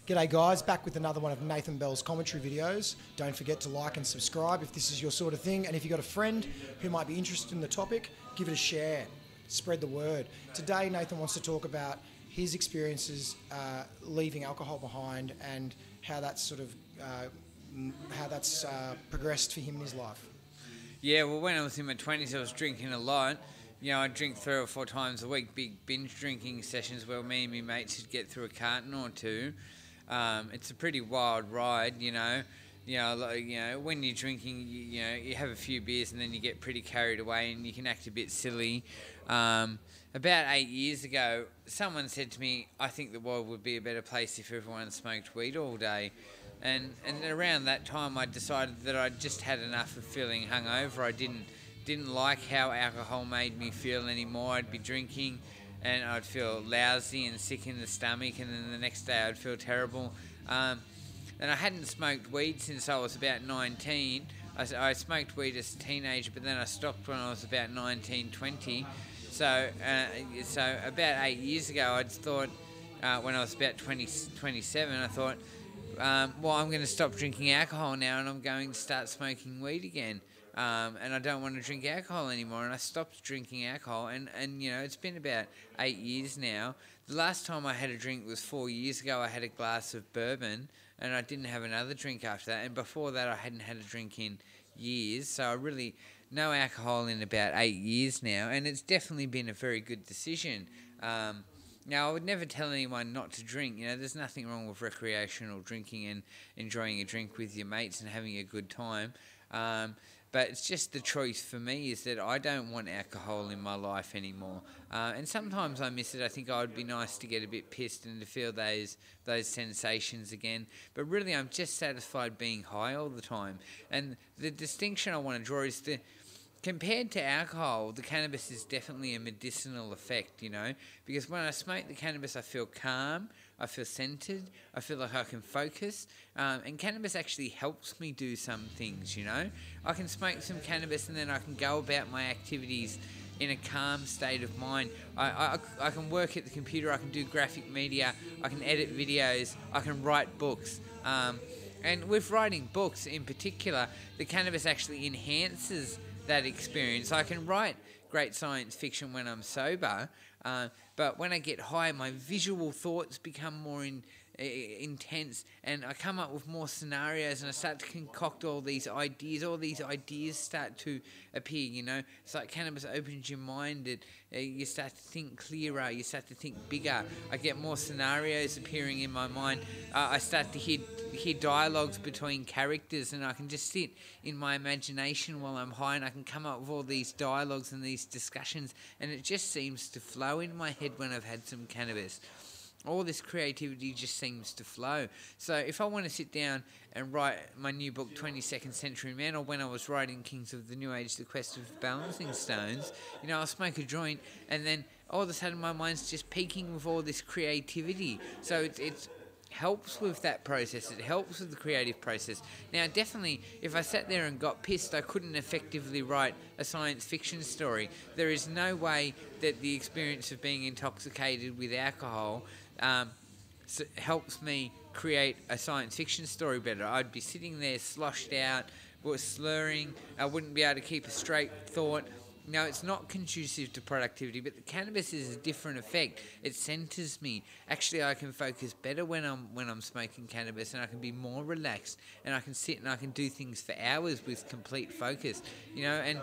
G'day guys, back with another one of Nathan Bell's commentary videos. Don't forget to like and subscribe if this is your sort of thing, and if you've got a friend who might be interested in the topic, give it a share. Spread the word. Today Nathan wants to talk about his experiences leaving alcohol behind and how that's progressed for him in his life. Yeah, well, when I was in my 20s, I was drinking a lot. You know, I'd drink 3 or 4 times a week, big binge drinking sessions where me and my mates would get through a carton or two. It's a pretty wild ride, you know. When you're drinking, you have a few beers and then you get pretty carried away and you can act a bit silly. About 8 years ago, someone said to me, I think the world would be a better place if everyone smoked weed all day. And around that time, I decided that I'd just had enough of feeling hungover. I didn't like how alcohol made me feel anymore. I'd be drinking and I'd feel lousy and sick in the stomach, and then the next day I'd feel terrible. And I hadn't smoked weed since I was about 19. I smoked weed as a teenager, but then I stopped when I was about 19, 20. So about 8 years ago, I'd thought, when I was about 27, I thought, well, I'm going to stop drinking alcohol now and I'm going to start smoking weed again. And I don't want to drink alcohol anymore, and I stopped drinking alcohol, and it's been about 8 years now. The last time I had a drink was 4 years ago. I had a glass of bourbon, and I didn't have another drink after that, and before that I hadn't had a drink in years, so I really no alcohol in about 8 years now, and it's definitely been a very good decision. Now, I would never tell anyone not to drink. There's nothing wrong with recreational drinking and enjoying a drink with your mates and having a good time. But it's just the choice for me is that I don't want alcohol in my life anymore. And sometimes I miss it. I think I would be nice to get a bit pissed and to feel those sensations again. But really, I'm just satisfied being high all the time. And the distinction I want to draw is compared to alcohol, the cannabis is definitely a medicinal effect, because when I smoke the cannabis, I feel calm, I feel centered, I feel like I can focus, and cannabis actually helps me do some things, I can smoke some cannabis and then I can go about my activities in a calm state of mind. I can work at the computer, I can do graphic media, I can edit videos, I can write books. And with writing books in particular, the cannabis actually enhances that experience. I can write great science fiction when I'm sober, but when I get high, my visual thoughts become more intense, and I come up with more scenarios, and I start to concoct all these ideas start to appear. It's like cannabis opens your mind, you start to think clearer, you start to think bigger. I get more scenarios appearing in my mind. I start to hear dialogues between characters, and I can just sit in my imagination while I'm high, and I can come up with all these dialogues and these discussions, and it just seems to flow in my head when I've had some cannabis. All this creativity just seems to flow. So if I want to sit down and write my new book, 22nd Century Man, or when I was writing Kings of the New Age, The Quest of Balancing Stones, I'll smoke a joint, and then all of a sudden my mind's just peaking with all this creativity. So it helps with that process. It helps with the creative process. Now, definitely, if I sat there and got pissed, I couldn't effectively write a science fiction story. There is no way that the experience of being intoxicated with alcohol helps me create a science fiction story better. I'd be sitting there sloshed out, slurring. I wouldn't be able to keep a straight thought. Now, it's not conducive to productivity, but the cannabis is a different effect. It centers me. Actually, I can focus better when I'm smoking cannabis, and I can be more relaxed, and I can sit and I can do things for hours with complete focus. And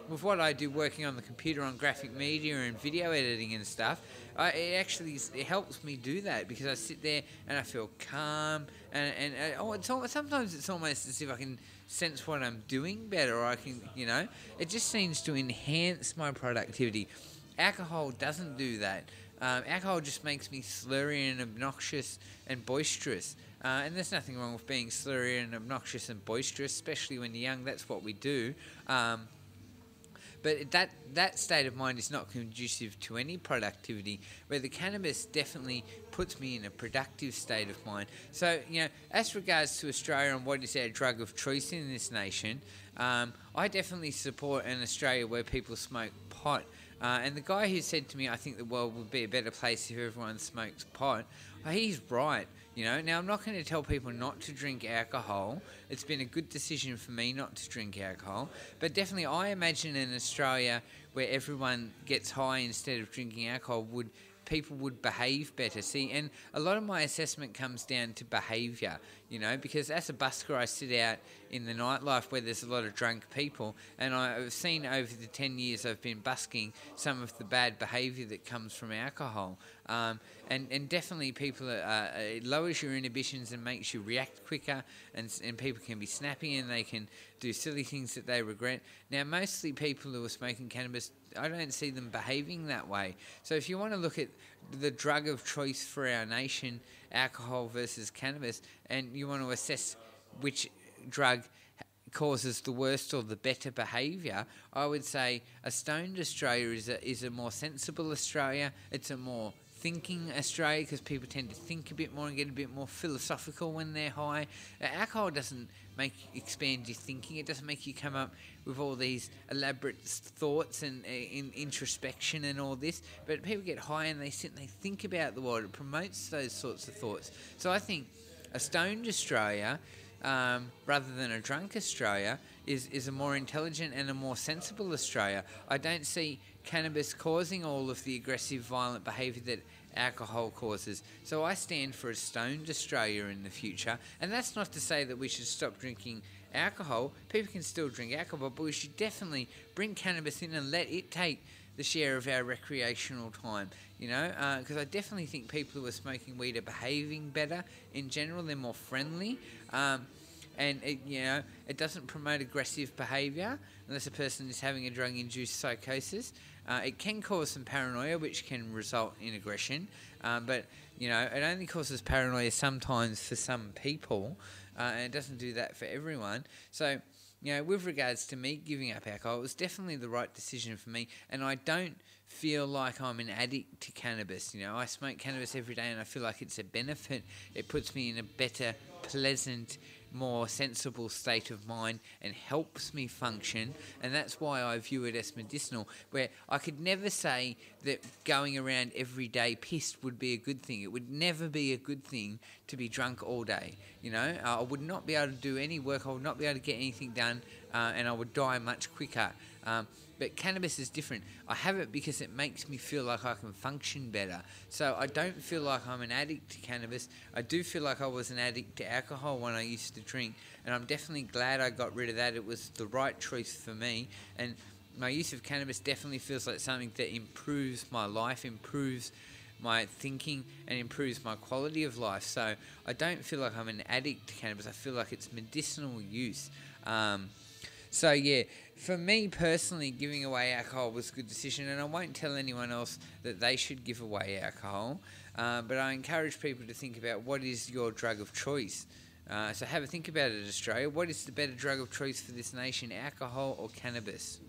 with what I do working on the computer on graphic media and video editing and stuff, it helps me do that, because I sit there and I feel calm, and sometimes it's almost as if I can sense what I'm doing better, or I can, it just seems to enhance my productivity. Alcohol doesn't do that. Alcohol just makes me slurry and obnoxious and boisterous. And there's nothing wrong with being slurry and obnoxious and boisterous, especially when you're young. That's what we do. But that state of mind is not conducive to any productivity, where the cannabis definitely puts me in a productive state of mind. So, as regards to Australia and what is our drug of choice in this nation, I definitely support an Australia where people smoke pot. And the guy who said to me, I think the world would be a better place if everyone smoked pot, he's right. You know, now I'm not going to tell people not to drink alcohol. It's been a good decision for me not to drink alcohol. But definitely I imagine in Australia where everyone gets high instead of drinking alcohol, people would behave better. See, and a lot of my assessment comes down to behaviour, you know, because as a busker I sit out in the nightlife where there's a lot of drunk people, and I've seen over the 10 years I've been busking some of the bad behaviour that comes from alcohol. And definitely people, it lowers your inhibitions and makes you react quicker, and people can be snappy and they can do silly things that they regret. Now, mostly people who are smoking cannabis, I don't see them behaving that way. So if you want to look at the drug of choice for our nation, alcohol versus cannabis, and you want to assess which drug causes the worst or the better behaviour, I would say a stoned Australia is a more sensible Australia. It's a more thinking Australia, because people tend to think a bit more and get a bit more philosophical when they're high. Alcohol doesn't expand your thinking. It doesn't make you come up with all these elaborate thoughts and in introspection and all this. But people get high and they sit and they think about the world. It promotes those sorts of thoughts. So I think a stoned Australia, rather than a drunk Australia, is a more intelligent and a more sensible Australia. I don't see cannabis causing all of the aggressive, violent behaviour that alcohol causes. So I stand for a stoned Australia in the future, and that's not to say that we should stop drinking alcohol. People can still drink alcohol, but we should definitely bring cannabis in and let it take the share of our recreational time, you know, because I definitely think people who are smoking weed are behaving better in general. They're more friendly, and it doesn't promote aggressive behaviour unless a person is having a drug-induced psychosis. It can cause some paranoia, which can result in aggression, but you know, it only causes paranoia sometimes for some people, and it doesn't do that for everyone. So, you know, with regards to me giving up alcohol, it was definitely the right decision for me, and I don't feel like I'm an addict to cannabis. You know, I smoke cannabis every day and I feel like it's a benefit. It puts me in a better, pleasant, more sensible state of mind and helps me function, and that's why I view it as medicinal, where I could never say that going around every day pissed would be a good thing. It would never be a good thing to be drunk all day. You know, I would not be able to do any work, I would not be able to get anything done, and I would die much quicker. But cannabis is different. I have it because it makes me feel like I can function better. So I don't feel like I'm an addict to cannabis. I do feel like I was an addict to alcohol when I used to drink, and I'm definitely glad I got rid of that. It was the right choice for me, and my use of cannabis definitely feels like something that improves my life, improves my thinking, and improves my quality of life. So I don't feel like I'm an addict to cannabis. I feel like it's medicinal use. So yeah, for me personally, giving away alcohol was a good decision, and I won't tell anyone else that they should give away alcohol, but I encourage people to think about what is your drug of choice. So have a think about it, Australia. What is the better drug of choice for this nation, alcohol or cannabis?